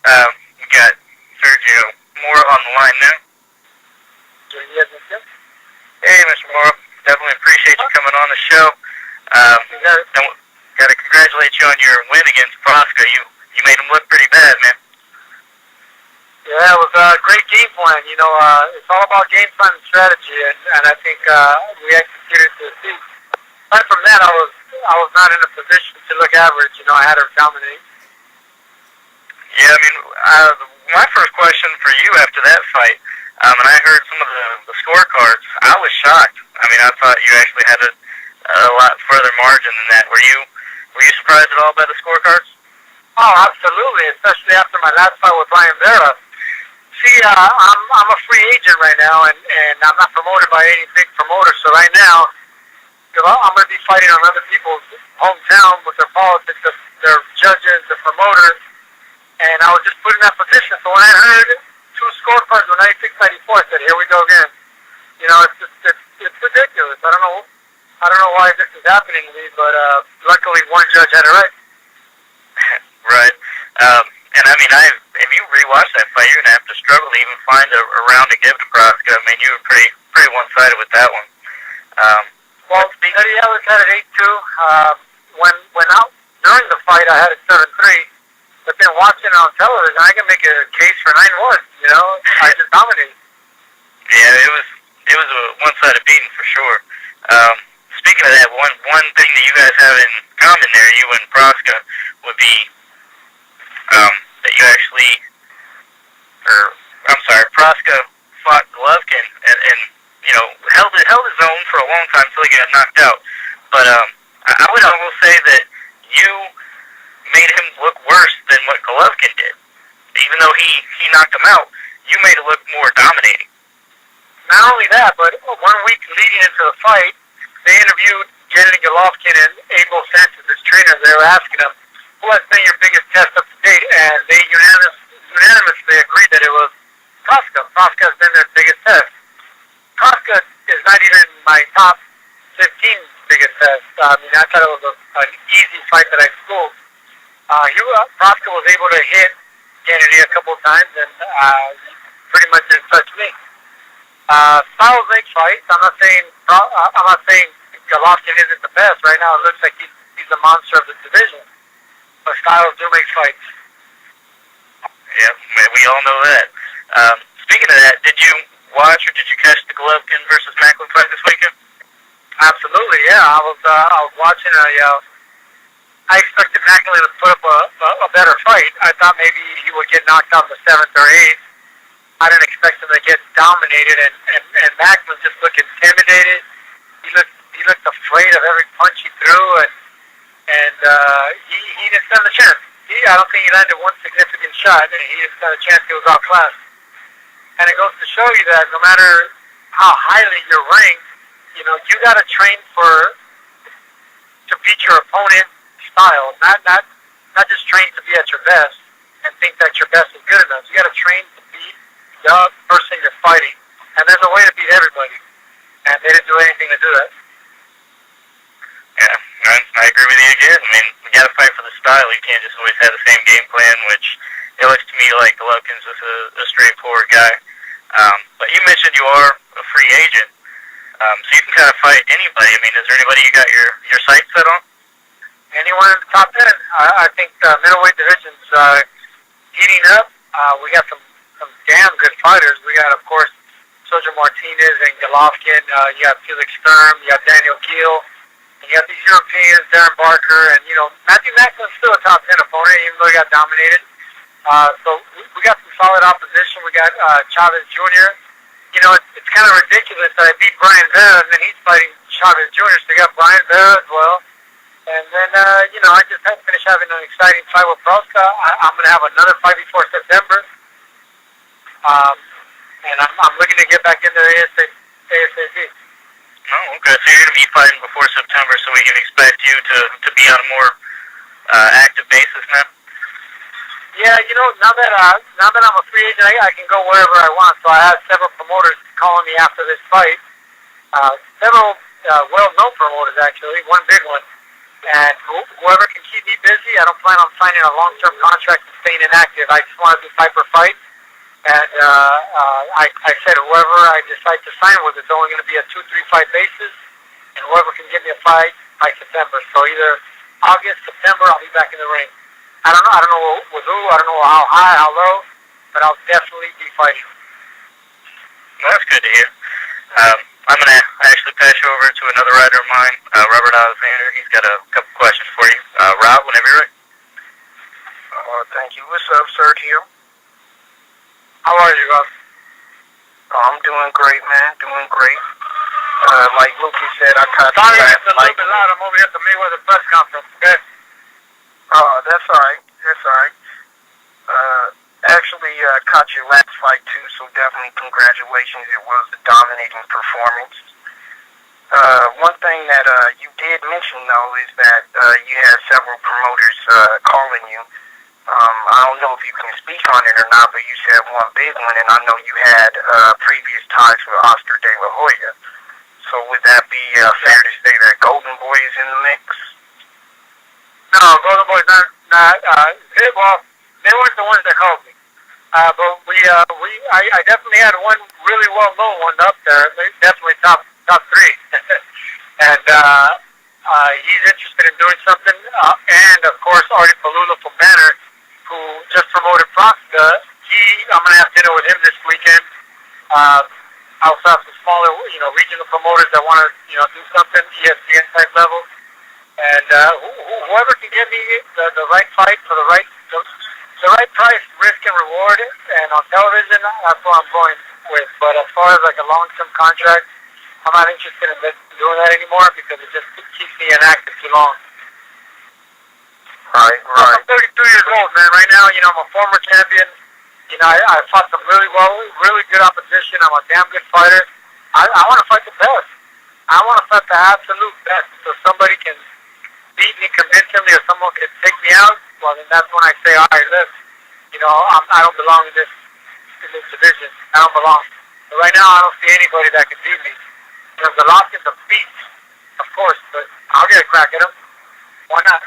We got Sergio Mora on the line now. Hey, Mr. Mora. Definitely appreciate you coming on the show. Got to congratulate you on your win against Prosca. You made him look pretty bad, man. Yeah, it was a great game plan. It's all about game plan and strategy, and I think we executed to a T. Aside from that, I was not in a position to look average. I had her dominate. Yeah, I mean, my first question for you after that fight, and I heard some of the scorecards, I was shocked. I mean, I thought you actually had a lot further margin than that. Were you surprised at all by the scorecards? Oh, absolutely, especially after my last fight with Brian Vera. See, I'm a free agent right now, and I'm not promoted by any big promoter. So right now, I'm going to be fighting on other people's hometown with their politics, their judges, their promoters, and I was just put in that position. So when I heard two scorecards with 96, 94, I said, "Here we go again." It's ridiculous. I don't know why this is happening to me, but luckily one judge had it right. Right. And I mean, if you rewatch that fight, you're gonna have to struggle to even find a round to give to Prosca. I mean, you were pretty one-sided with that one. Well, Eddie Ellis had it 8-2. When out during the fight, I had it 7-3. But then watching it on television, I can make a case for 9-1. I just dominated. Yeah, it was a one-sided beating for sure. Speaking of that, one thing that you guys have in common there, you and Prosca, would be that you actually, Prosca fought Golovkin and held his own for a long time until he got knocked out. But I would almost say that you made him look worse than what Golovkin did. Even though he knocked him out, you made it look more dominating. Not only that, but 1 week leading into the fight, they interviewed Gennady Golovkin and Abel Sanchez, his trainer. They were asking him, who has been your biggest test up to date? And they unanimously agreed that it was Prosca. Prosca has been their biggest test. Prosca is not even my top 15 biggest test. I mean, I thought it was an easy fight that I schooled. Prosca was able to hit Gennady a couple of times, and pretty much didn't touch me. Styles make fights. I'm not saying Golovkin isn't the best. Right now, it looks like he's the monster of the division. But Styles do make fights. Yeah, we all know that. Speaking of that, did you watch or did you catch the Golovkin versus Macklin fight this weekend? Absolutely, yeah. I was watching. I expected Macklin to put up a better fight. I thought maybe he would get knocked out in the 7th or 8th. I didn't expect him to get dominated, and Macklin just looked intimidated. He looked afraid of every punch he threw, and he didn't stand a chance. I don't think he landed one significant shot, and he didn't stand a chance. He was outclassed. And it goes to show you that no matter how highly you're ranked, you got to train to beat your opponent's style, not just train to be at your best and think that your best is good enough. You got to train to beat the person you're fighting, and there's a way to beat everybody, and they didn't do anything to do that. Yeah, I agree with you again. I mean, you got to fight for the style. You can't just always have the same game plan, which it looks to me like Golovkin's just a straightforward guy. But you mentioned you are a free agent, so you can kind of fight anybody. I mean, is there anybody you got your sights set on? Anyone in the top 10. I think the middleweight division's heating up. We got some damn good fighters. We got, of course, Sergio Martinez and Golovkin. You got Felix Sturm. You got Daniel Gill. And you got these Europeans, Darren Barker, and Matthew Macklin's still a top 10 opponent, even though he got dominated. So we got some solid opposition. We got Chavez Jr. It's kind of ridiculous that I beat Brian Vera, and then he's fighting Chavez Jr. So we got Brian Vera as well. And then I just finished having an exciting fight with Prosca. I'm going to have another fight before September, and I'm looking to get back into ASAP. Oh, okay. So you're going to be fighting before September, so we can expect you to be on a more active basis now? Yeah, now that I'm a free agent, I can go wherever I want. So I have several promoters calling me after this fight. Several well-known promoters, actually. One big one. And whoever can keep me busy, I don't plan on signing a long-term contract and staying inactive. I just want to do fight for fight. And I said whoever I decide to sign with is only going to be a 2-3 fight basis, and whoever can give me a fight by September. So either August, September, I'll be back in the ring. I don't know with who. I don't know how high, how low, but I'll definitely be fighting. Well, that's good to hear. I'm going to actually pass you over to another writer of mine, Robert Alexander. He's got a couple questions for you. Rob, whenever you're ready. Thank you. What's up, Sergio? How are you, Rob? I'm doing great, man. Doing great. Like Lucas said, I caught you Sorry, last it's a night. little bit loud. I'm over here at the Mayweather press conference, okay? That's all right. That's all right. Actually, caught your last fight, too, so definitely congratulations. It was a dominating performance. One thing that you did mention, though, is that you had several promoters calling you. I don't know if you can speak on it or not, but you said one big one, and I know you had previous ties with Oscar De La Hoya. So would that be fair to say that Golden Boy is in the mix? No, Golden Boy's not. Well, they weren't the ones that called me. But I definitely had one really well-known one up there. Definitely top three. And he's interested in doing something. And of course, Artie Palula from Banner, who just promoted Proxta. I'm gonna have dinner with him this weekend. I also have some smaller, regional promoters that want to, do something ESPN type level. And whoever can get me the right fight for the right price, risk and reward, and on television, that's what I'm going with. But as far as like a long-term contract, I'm not interested in doing that anymore because it just keeps me inactive too long. Right. I'm 32 years old, man. Right now, I'm a former champion. I fought some really good opposition. I'm a damn good fighter. I want to fight the best. I want to fight the absolute best. So somebody can beat me convincingly, or someone can take me out. Well, then that's when I say, all right, look, I don't belong in this division. I don't belong. But right now, I don't see anybody that can beat me. The Loskins are beats, of course, but I'll get a crack at them. Why not?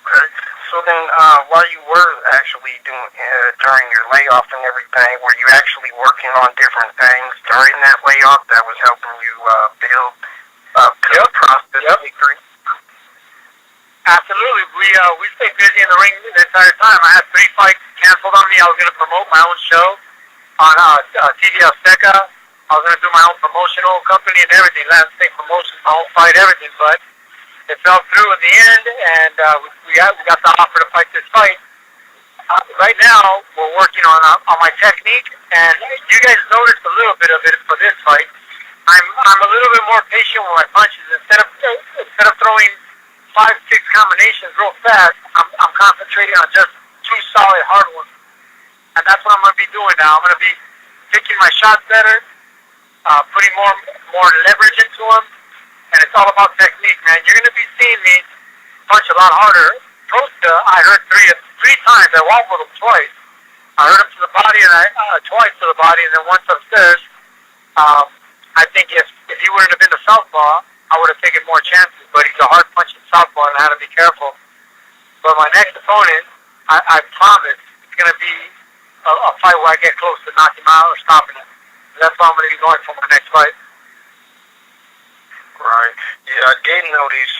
Okay. So then, while you were actually doing during your layoff and everything, were you actually working on different things during that layoff that was helping you build process victory? Absolutely. We stayed busy in the ring the entire time. I had 3 fights canceled on me. I was going to promote my own show on TV Azteca. I was going to do my own promotional company and everything, landscape promotions, my own fight, everything. But it fell through at the end, and we got the offer to fight this fight. Right now, we're working on my technique, and you guys noticed a little bit of it for this fight. I'm a little bit more patient with my punches. Instead of throwing 5-6 combinations real fast, I'm concentrating on just 2 solid hard ones, and that's what I'm going to be doing now. I'm going to be picking my shots better, putting more leverage into them, and it's all about technique, man. You're going to be seeing me punch a lot harder. Prosta, I heard 3 times. I walked with him twice. I heard him to the body, and twice to the body, and then once upstairs. I think if he wouldn't have been the southpaw, I would have taken more chances. But he's a hard punching southpaw, and I had to be careful. But my next opponent, I promise, it's going to be a fight where I get close to knocking him out or stopping him. And that's what I'm going to be going for my next fight. Right. Yeah, I did notice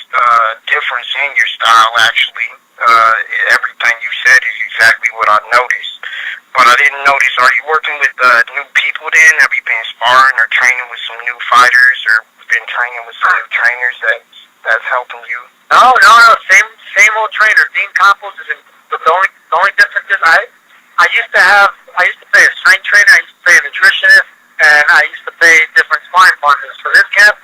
difference in your style, actually. Everything you said is exactly what I noticed. But I didn't notice, are you working with new people then? Have you been sparring or training with some new fighters, or been training with some new trainers that's helping you? No. Same old trainer. Dean Campos is the only difference is I used to pay a strength trainer, I used to pay a nutritionist, and I used to pay different sparring partners. For this camp,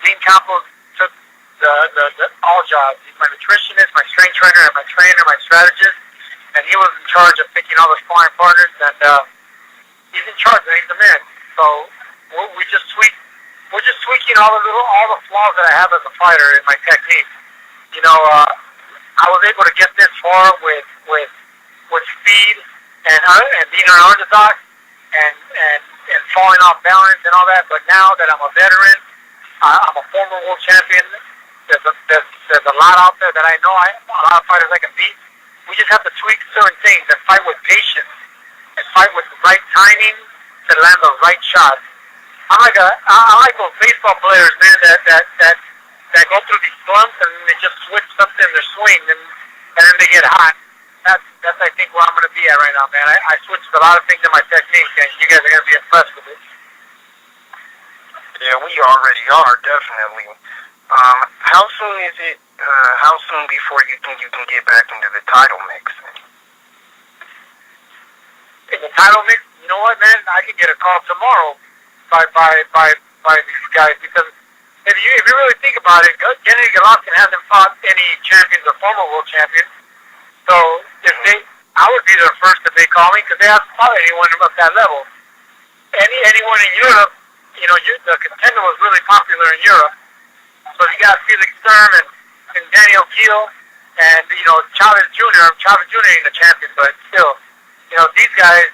Dean Campos took the all jobs. He's my nutritionist, my strength trainer, and my trainer, my strategist, and he was in charge of picking all the sparring partners. And he's in charge, and he's the man. So we're just tweaking all the flaws that I have as a fighter in my technique. I was able to get this far with speed and being an unorthodox and falling off balance and all that. But now that I'm a veteran, I'm a former world champion. There's a lot out there that I know. A lot of fighters I can beat. We just have to tweak certain things and fight with patience and fight with the right timing to land the right shot. I like those baseball players, man, that go through these slumps and they just switch something in their swing and then they get hot. That's I think where I'm going to be at right now, man. I switched a lot of things in my technique, and you guys are going to be impressed with it. Yeah, we already are, definitely. How soon is it? How soon before you think you can get back into the title mix? In the title mix, you know what, man? I could get a call tomorrow by these guys because if you really think about it, Gennady Golovkin hasn't fought any champions or former world champions. So if I would be their first if they call me because they haven't fought anyone at that level. Anyone in Europe, the contender was really popular in Europe. So you got Felix Sturm and Daniel Kiel and Chavez Jr. Chavez Jr. ain't a champion, but still, these guys,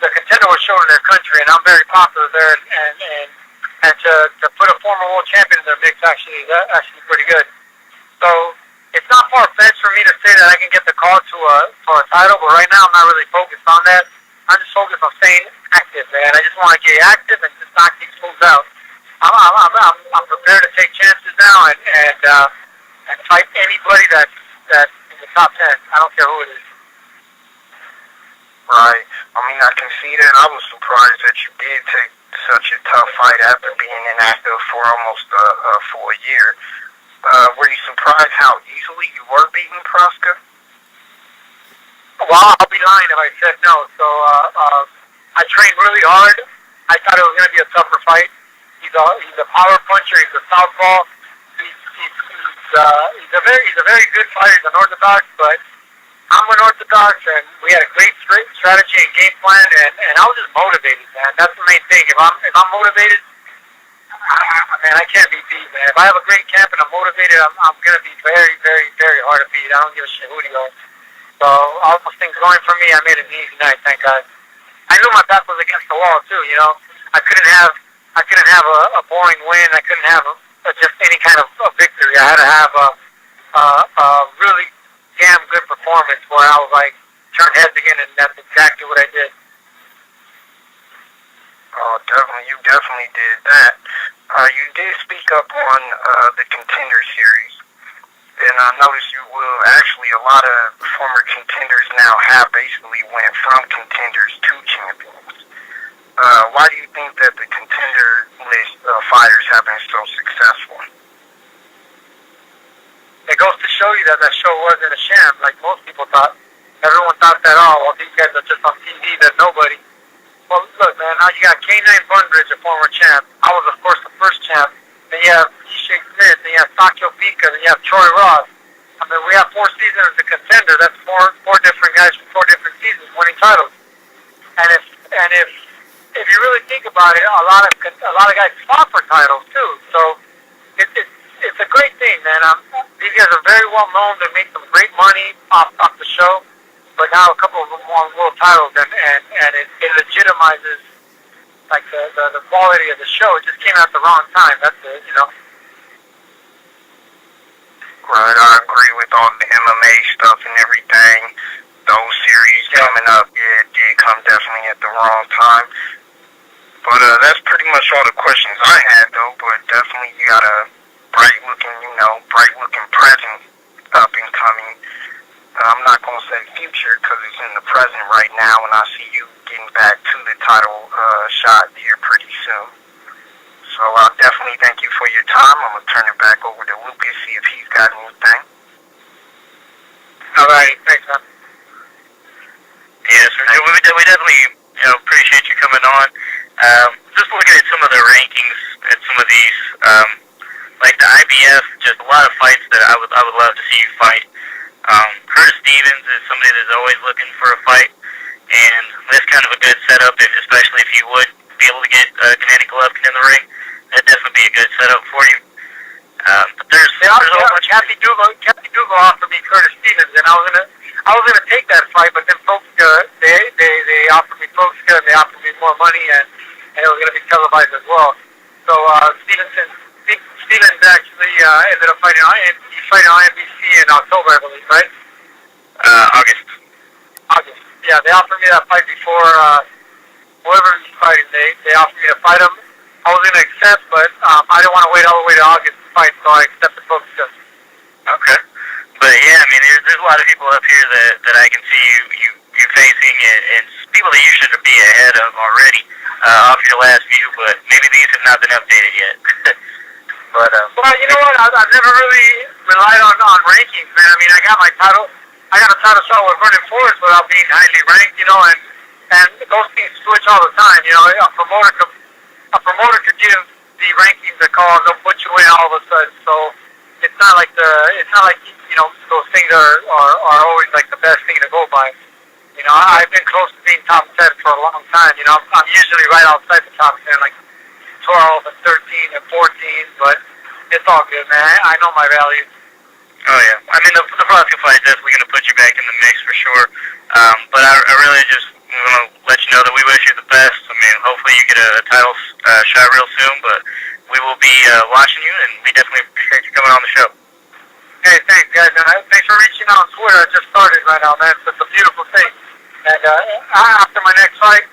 the contender was shown in their country, and I'm very popular there, and to put a former world champion in their mix actually is actually pretty good. So it's not far-fetched for me to say that I can get the call for a title, but right now I'm not really focused on that. I'm just focused on staying active, man. I just want to get active and just knock these moves out. I'm prepared to take chances now and fight anybody that's in the top 10. I don't care who it is. Right. I mean, I can see that. I was surprised that you did take such a tough fight after being inactive for almost a full year. Were you surprised how easily you were beating Proska? Well, I'll be lying if I said no. So I trained really hard. I thought it was going to be a tougher fight. He's a power puncher. He's a southpaw. He's a very good fighter. He's unorthodox, but I'm unorthodox, and we had a great strategy and game plan, and I was just motivated, man. That's the main thing. If I'm motivated, man, I can't be beat, man. If I have a great camp and I'm motivated, I'm gonna be very, very, very hard to beat. I don't give a shit who you are. So all those things going for me, I made it an easy night, thank God. I knew my back was against the wall too. I couldn't have a boring win. I couldn't have just any kind of a victory. I had to have a really damn good performance where I was like turned heads again, and that's exactly what I did. Oh, definitely. You definitely did that. You did speak up on the Contender Series, and I noticed you will actually a lot of former contenders now have basically went from contenders to champions. Why do you think that the contender list fighters have been so successful? It goes to show you that show wasn't a sham, like most people thought. Everyone thought that, these guys are just on TV, they're nobody. Well, look, man, now you got K9 Bunbridge, a former champ. I was, of course, the first champ. Then you have Ishaq Smith, then you have Sakio Pika, then you have Troy Ross. I mean, we have 4 seasons as a contender. That's four different guys from 4 different seasons winning titles. And if you really think about it, a lot of guys fought for titles too. So it's a great thing, man. These guys are very well known. They make some great money off the show. But now a couple of them won world titles, and it legitimizes like the quality of the show. It just came at the wrong time. That's it, Right, I agree with all the MMA stuff and everything. Those series coming up, it did come definitely at the wrong time. But that's pretty much all the questions I had, though. But definitely you got a bright looking present up and coming. I'm not going to say future because it's in the present right now, and I see you getting back to the title shot here pretty soon. So I'll definitely thank you for your time. I'm going to turn it back over to Lucas, see if he's got anything. All right, thanks, man. Yes, we definitely appreciate you coming on. Just looking at some of the rankings at some of these, like the IBF, just a lot of fights that I would love to see you fight. Curtis Stevens is somebody that's always looking for a fight, and that's kind of a good setup, especially if you would be able to get Gennady Golovkin in the ring. That'd definitely be a good setup for you. But there's a whole bunch. Kathy Duval offered me Curtis Stevens, and I was gonna take that fight, but then folks they offered me Folks, and they offered me more money, and it was gonna be televised as well. So Stevens actually ended up fighting on NBC in October, I believe, right? August. August. Yeah, they offered me that fight before whoever he's fighting. They offered me to fight him. I was going to accept, but I didn't want to wait all the way to August to fight, so I accepted both of them. Okay. But yeah, I mean, there's a lot of people up here that I can see you facing, and people that you should be ahead of already off your last view, but maybe these have not been updated yet. But well, you know what? I've never really relied on rankings, man. I mean, I got a title shot with Vernon Forrest without being highly ranked, you know, and those things switch all the time. You know, a promoter could give the rankings a call, they'll put you in all of a sudden. So it's not like you know, those things are always like the best thing to go by. You know, I've been close to being top 10 for a long time. You know, I'm usually right outside the top 10, like 12 and 13 and 14, but it's all good, man. I know my value. oh yeah, I mean the Flosky fight is definitely going to put you back in the mix for sure. But I really just want to let you know that we wish you the best. I mean, hopefully you get a title shot real soon, but we will be watching you, and we definitely appreciate you coming on the show. Hey, thanks, guys. And thanks for reaching out on Twitter. I just started right now, man. It's a beautiful thing. And after my next fight,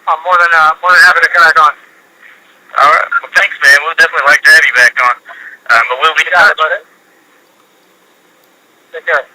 I'm more than happy to come back on. All right. Well, thanks, man. We'll definitely like to have you back on. But we'll be in touch. Take care.